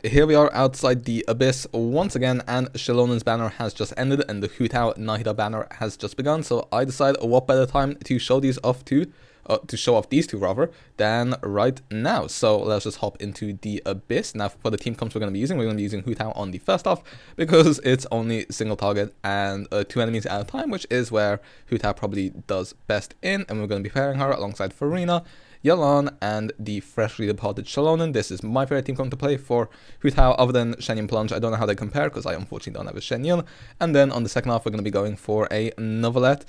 here we are outside the Abyss once again, and Xilonen's banner has just ended and the Hu Tao NAHIDA banner has just begun, so I decide what better time to show these off to show off these two rather, than right now. So let's just hop into the Abyss. Now for the team comps we're going to be using Hu Tao on the first off, because it's only single target and 2 enemies at a time, which is where Hu Tao probably does best in, and we're going to be pairing her alongside Furina, Yelan, and the freshly departed Xilonen. This is my favorite team comp to play for Hu Tao, other than Shen Yun Plunge. I don't know how they compare, because I unfortunately don't have a Shen Yun. And then on the second half, we're going to be going for a neuvillette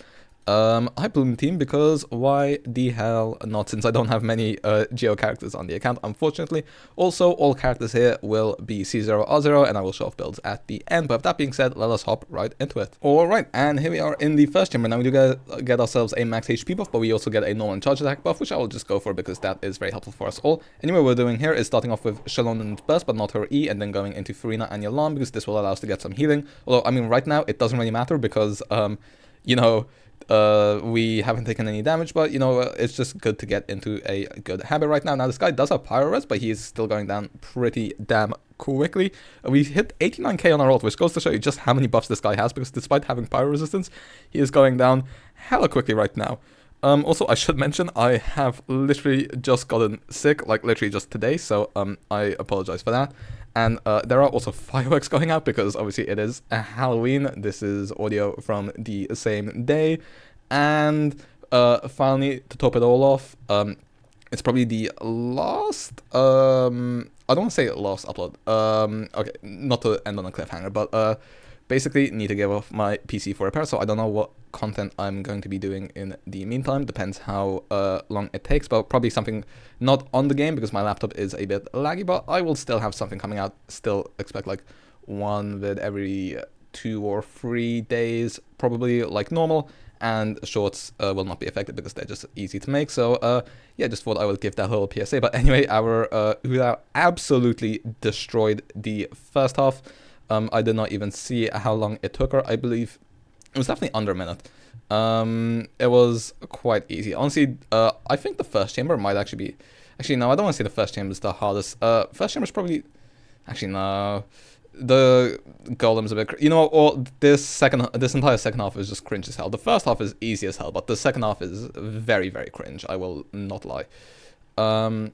hyperbloom team, because why the hell not, since I don't have many Geo characters on the account, unfortunately. Also, all characters here will be C0R0, and I will show off builds at the end. But with that being said, let us hop right into it. Alright, and here we are in the first chamber. Now we do get ourselves a max HP buff, but we also get a normal charge attack buff, which I will just go for because that is very helpful for us all. Anyway, what we're doing here is starting off with Xilonen's burst, but not her E, and then going into Furina and Yelan, because this will allow us to get some healing. Although, I mean, right now, it doesn't really matter, because, you know, we haven't taken any damage, but you know, it's just good to get into a good habit right now. Now this guy does have pyro res, but he is still going down pretty damn quickly. We hit 89k on our ult, which goes to show you just how many buffs this guy has, because despite having pyro resistance, he is going down hella quickly right now. Also, I should mention, I have literally just gotten sick, like literally just today, so I apologize for that. And there are also fireworks going out, because obviously it is a Halloween. This is audio from the same day. And finally, to top it all off, it's probably the last, I don't want to say last upload. Okay, not to end on a cliffhanger, but basically need to give off my PC for repair, so I don't know what content I'm going to be doing in the meantime. Depends how long it takes, but probably something not on the game, because my laptop is a bit laggy, but I will still have something coming out. Still expect like one vid every 2 or 3 days, probably like normal, and shorts will not be affected because they're just easy to make. So yeah, just thought I would give that little PSA. But anyway, our Hu Tao absolutely destroyed the first half. I did not even see how long it took her. I believe it was definitely under a minute. It was quite easy. Honestly, I think the first chamber might actually be... Actually, no, I don't want to say the first chamber is the hardest. First chamber is probably... Actually, no. The golem's a bit... You know, or this entire second half is just cringe as hell. The first half is easy as hell, but the second half is very, very cringe. I will not lie. And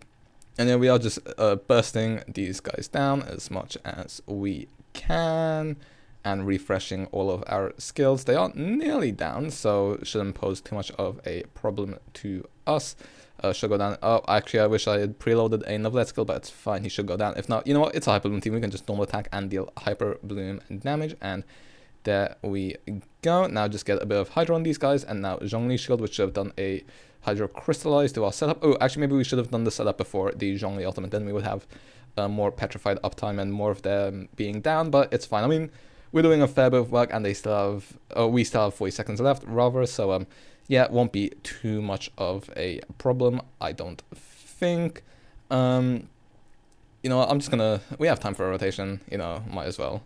then we are just bursting these guys down as much as we can, and refreshing all of our skills. They are nearly down, so shouldn't pose too much of a problem to us. Should go down. Oh, actually, I wish I had preloaded a neuvillette skill, but it's fine. He should go down. If not, you know what? It's a hyperbloom team. We can just normal attack and deal hyperbloom damage, and there we go. Now just get a bit of Hydra on these guys, and now Zhongli shield, which should have done a Hydro crystallize to our setup. Oh, actually, maybe we should have done the setup before the Zhongli ultimate. Then we would have more petrified uptime and more of them being down, but it's fine. I mean, we're doing a fair bit of work, and they still have, we still have 40 seconds left, rather, so, yeah, it won't be too much of a problem, I don't think. You know, I'm just gonna, we have time for a rotation, you know, might as well.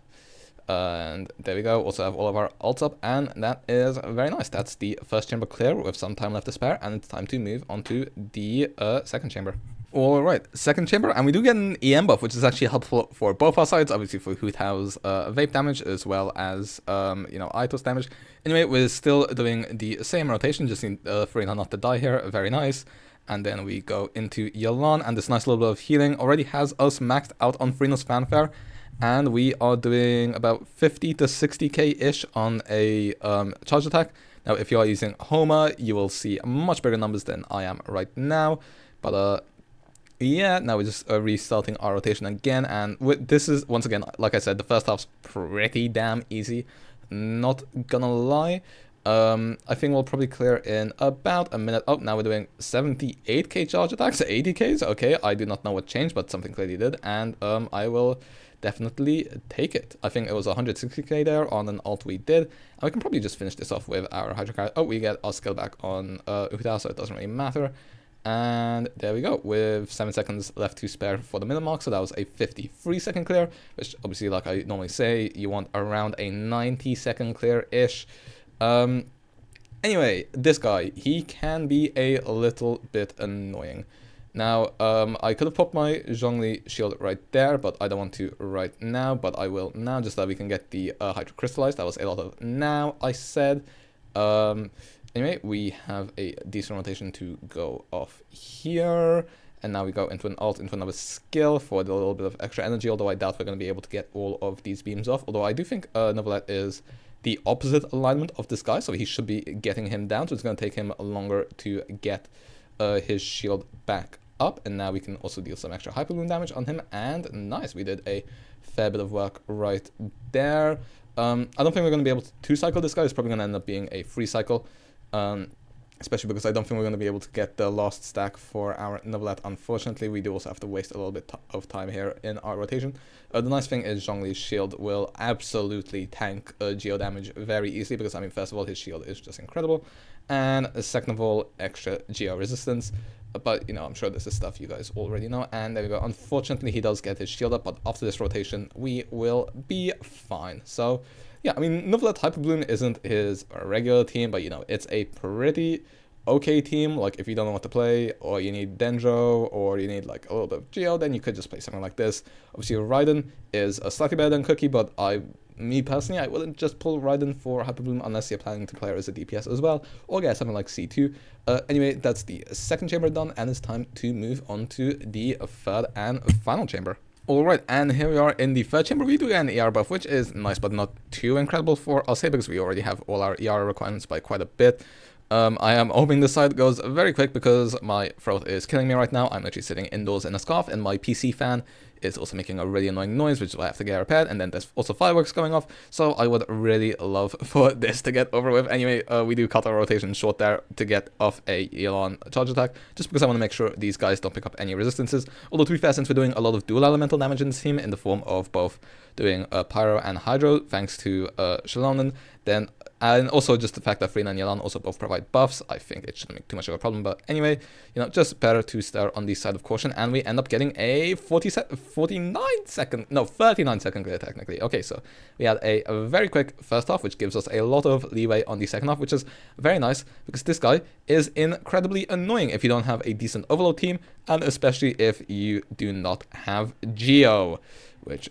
And there we go, also have all of our ults up, and that is very nice. That's the first chamber clear with some time left to spare, and it's time to move on to the second chamber. Alright, second chamber, and we do get an EM buff, which is actually helpful for both our sides, obviously for Hu Tao's vape damage, as well as, you know, Aitos damage. Anyway, we're still doing the same rotation, just need Furina not to die here, very nice. And then we go into Yelan, and this nice little bit of healing already has us maxed out on Furina's fanfare, and we are doing about 50 to 60k-ish on a charge attack. Now, if you are using Homa, you will see much bigger numbers than I am right now, but yeah, now we're just restarting our rotation again, and this is, once again, like I said, the first half's pretty damn easy, not gonna lie. I think we'll probably clear in about a minute. Oh, now we're doing 78k charge attacks, 80ks, okay, I do not know what changed, but something clearly did, and I will definitely take it. I think it was 160k there on an ult we did, and we can probably just finish this off with our Hydro card. Oh, we get our skill back on Hu Tao, so it doesn't really matter. And there we go, with 7 seconds left to spare for the minute mark, so that was a 53-second clear, which obviously, like I normally say, you want around a 90-second clear-ish. Anyway, this guy, he can be a little bit annoying. Now, I could have popped my Zhongli shield right there, but I don't want to right now, but I will now, just so that we can get the Hydro Crystallized. That was a lot of now, I said. Anyway, we have a decent rotation to go off here. And now we go into an ult, into another skill for the little bit of extra energy, although I doubt we're going to be able to get all of these beams off. Although I do think Neuvillette is the opposite alignment of this guy, so he should be getting him down. So it's going to take him longer to get his shield back up. And now we can also deal some extra hyperbloom damage on him. And nice, we did a fair bit of work right there. I don't think we're going to be able to two-cycle this guy. It's probably going to end up being a free cycle. Especially because I don't think we're going to be able to get the last stack for our Neuvillette. Unfortunately, we do also have to waste a little bit of time here in our rotation. The nice thing is Zhongli's shield will absolutely tank geo damage very easily, because, I mean, first of all, his shield is just incredible, and second of all, extra geo resistance. But, you know, I'm sure this is stuff you guys already know. And there we go. Unfortunately, he does get his shield up, but after this rotation, we will be fine. So, yeah, I mean, Neuvillette Hyperbloom isn't his regular team, but, you know, it's a pretty okay team. Like, if you don't know what to play, or you need Dendro, or you need, like, a little bit of Geo, then you could just play something like this. Obviously, Raiden is slightly better than Cookie, but me personally, I wouldn't just pull Raiden for Hyperbloom unless you're planning to play her as a DPS as well, or get something like C2. Anyway, that's the second chamber done, and it's time to move on to the third and final chamber. Alright, and here we are in the third chamber. We do get an ER buff, which is nice, but not too incredible for us here, because we already have all our ER requirements by quite a bit. I am hoping this side goes very quick, because my throat is killing me right now. I'm actually sitting indoors in a scarf, and my PC fan is also making a really annoying noise, which is why I have to get repaired. And then there's also fireworks going off, so I would really love for this to get over with. Anyway, we do cut our rotation short there to get off a yelan charge attack, just because I want to make sure these guys don't pick up any resistances. Although, to be fair, since we're doing a lot of dual elemental damage in this team, in the form of both doing Pyro and Hydro, thanks to xilonen, then, and also just the fact that furina and yelan also both provide buffs, I think it shouldn't make too much of a problem. But anyway, you know, just better to start on the side of caution, and we end up getting a 39 second clear technically. Okay, so we had a very quick first half, which gives us a lot of leeway on the second half, which is very nice, because this guy is incredibly annoying if you don't have a decent overload team, and especially if you do not have Geo, which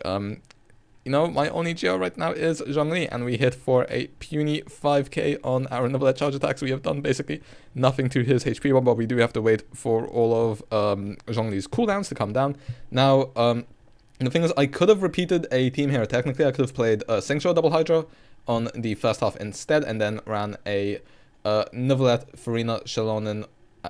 you know, my only Geo right now is Zhongli, and we hit for a puny 5k on our Neuvillette charge attacks. We have done basically nothing to his HP one, but we do have to wait for all of Zhongli's cooldowns to come down. Now, the thing is, I could have repeated a team here. Technically, I could have played Xingqiu double Hydro on the first half instead, and then ran a Neuvillette, Furina, xilonen,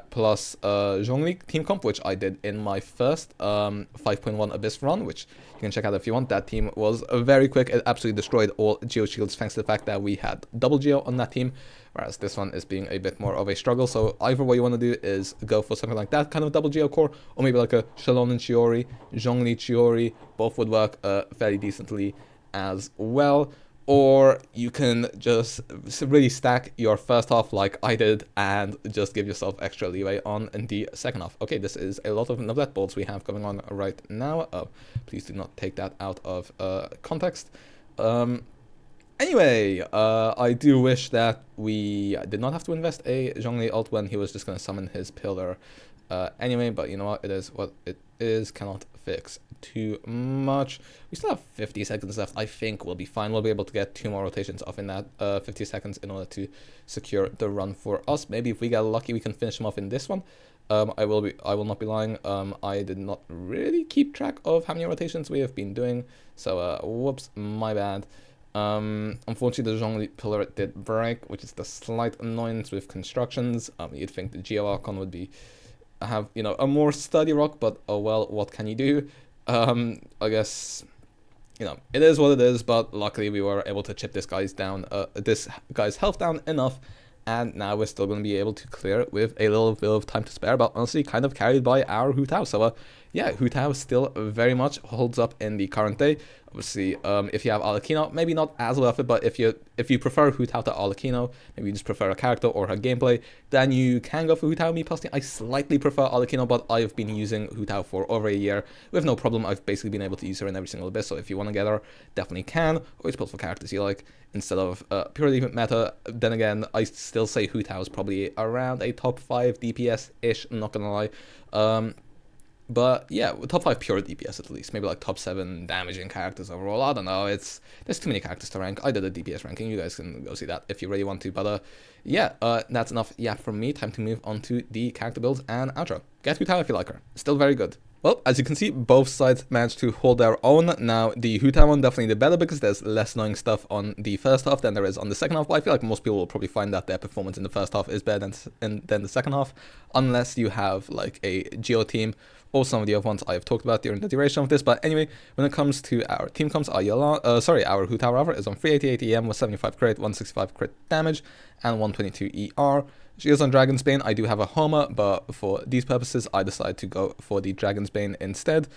plus Zhongli team comp, which I did in my first 5.1 Abyss run, which you can check out if you want. That team was very quick. It absolutely destroyed all Geo shields, thanks to the fact that we had double Geo on that team, whereas this one is being a bit more of a struggle. So either what you want to do is go for something like that kind of double Geo core, or maybe like a xilonen Chiori, Zhongli Chiori. Both would work fairly decently as well. Or you can just really stack your first half like I did, and just give yourself extra leeway on the second half. Okay, this is a lot of Neuvillette builds we have going on right now. Please do not take that out of context. Anyway, I do wish that we did not have to invest a Zhongli ult when he was just going to summon his pillar anyway, but you know what, it is what it is. Cannot fix too much. We still have 50 seconds left. I think we'll be fine. We'll be able to get 2 more rotations off in that 50 seconds in order to secure the run for us. Maybe if we get lucky, we can finish him off in this one. I will not be lying. I did not really keep track of how many rotations we have been doing, so whoops, my bad. Unfortunately, the Zhongli pillar did break, which is the slight annoyance with constructions. You'd think the Geo Archon would have, you know, a more sturdy rock, but oh well, what can you do? I guess, you know, it is what it is, but luckily we were able to chip this guy's health down enough, and now we're still going to be able to clear it with a little bit of time to spare, but honestly kind of carried by our Hu Tao. So yeah, Hu Tao still very much holds up in the current day. Obviously, if you have Arlecchino, maybe not as worth it, but if you prefer Hu Tao to Arlecchino, maybe you just prefer a character or her gameplay, then you can go for Hu Tao. Me personally, I slightly prefer Arlecchino, but I've been using Hu Tao for over a year with no problem. I've basically been able to use her in every single Abyss, so if you want to get her, definitely can. Always build for characters you like instead of purely meta. Then again, I still say Hu Tao is probably around a top 5 DPS-ish, not gonna lie. But yeah, top 5 pure DPS at least. Maybe like top 7 damaging characters overall. I don't know. There's too many characters to rank. I did a DPS ranking. You guys can go see that if you really want to. But yeah, that's enough from me. Time to move on to the character builds and outro. Get Hu Tao if you like her. Still very good. Well, as you can see, both sides managed to hold their own. Now, the Hu Tao one definitely did better because there's less annoying stuff on the first half than there is on the second half. But I feel like most people will probably find that their performance in the first half is better than the second half, unless you have like a Geo team or some of the other ones I have talked about during the duration of this. But anyway, when it comes to our team comps, our Hu Tao rather is on 388 EM with 75 crit, 165 crit damage, and 122 ER. She is on Dragon's Bane. I do have a Homer, but for these purposes, I decided to go for the Dragon's Bane instead.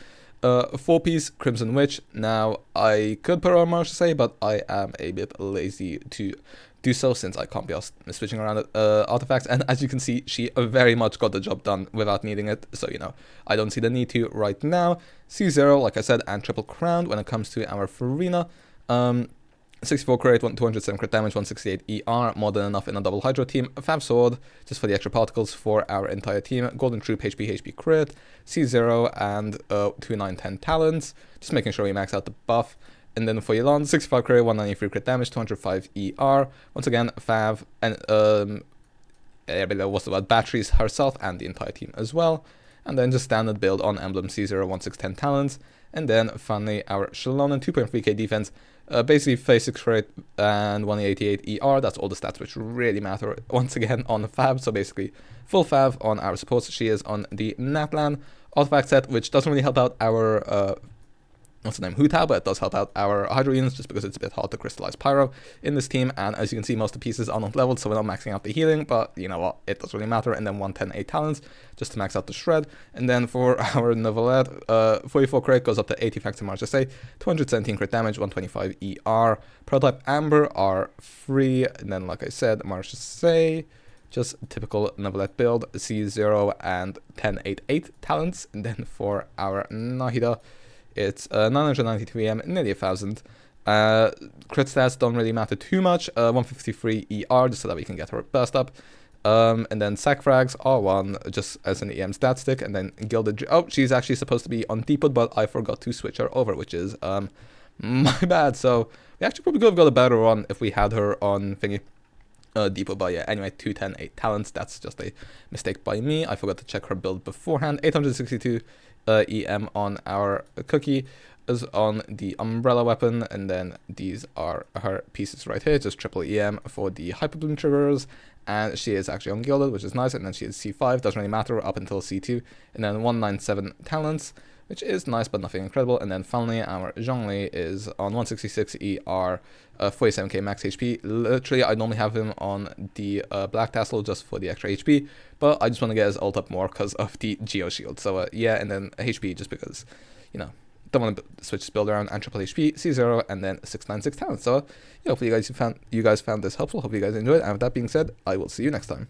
4-piece Crimson Witch. Now, I could put her on Marshall, but I am a bit lazy to do so since I can't be switching around artifacts. And as you can see, she very much got the job done without needing it. So, you know, I don't see the need to right now. C0, like I said, and triple crowned when it comes to our Furina. 64 crit, 207 crit damage, 168 ER, more than enough in a double Hydro team. Fab Sword, just for the extra particles for our entire team. Golden Troop, HP crit, C0, and 2910 talents, just making sure we max out the buff. And then for yelan, 65 crit, 193 crit damage, 205 ER. Once again, Fav, and what's about batteries herself and the entire team as well. And then just standard build on Emblem C0, 1610 talents. And then finally our xilonen, 2.3k defense. Basically, phase 6 crit and 188 ER. That's all the stats which really matter once again on Fab. So basically, full Fab on our supports. She is on the Natlan artifact set, which doesn't really help out our what's the name, Hu Tao, but it does help out our Hydro units just because it's a bit hard to crystallize Pyro in this team. And as you can see, most of the pieces are not leveled, so we're not maxing out the healing, but you know what, it doesn't really matter. And then 110 talents just to max out the shred. And then for our neuvillette, 44 crit goes up to 80 factor March say, 217 crit damage, 125 ER. Prototype Amber are free, and then like I said, March say, just typical neuvillette build, C0 and 1088 talents. And then for our NAHIDA, it's 992 EM, nearly 1000. Crit stats don't really matter too much. 153 ER, just so that we can get her burst up. And then sack frags, R1, just as an EM stat stick. And then Gilded... Oh, she's actually supposed to be on Deepwood, but I forgot to switch her over, which is my bad. So we actually probably could have got a better one if we had her on thingy. Deepwood, but yeah, anyway, 210 talents. That's just a mistake by me. I forgot to check her build beforehand. 862 EM on our cookie is on the umbrella weapon, and then these are her pieces right here, just triple EM for the hyperbloom triggers, and she is actually on Gilded, which is nice. And then she is C5, doesn't really matter up until C2, and then 197 talents, which is nice but nothing incredible. And then finally our Zhongli is on 166 ER, 47k max HP. Literally, I normally have him on the Black Tassel just for the extra HP, but I just want to get his ult up more because of the Geo Shield. So yeah, and then HP just because, you know, don't want to switch this build around, and triple HP, C0, and then 696 talents. So yeah, hopefully you guys found this helpful. Hope you guys enjoyed it. And with that being said, I will see you next time.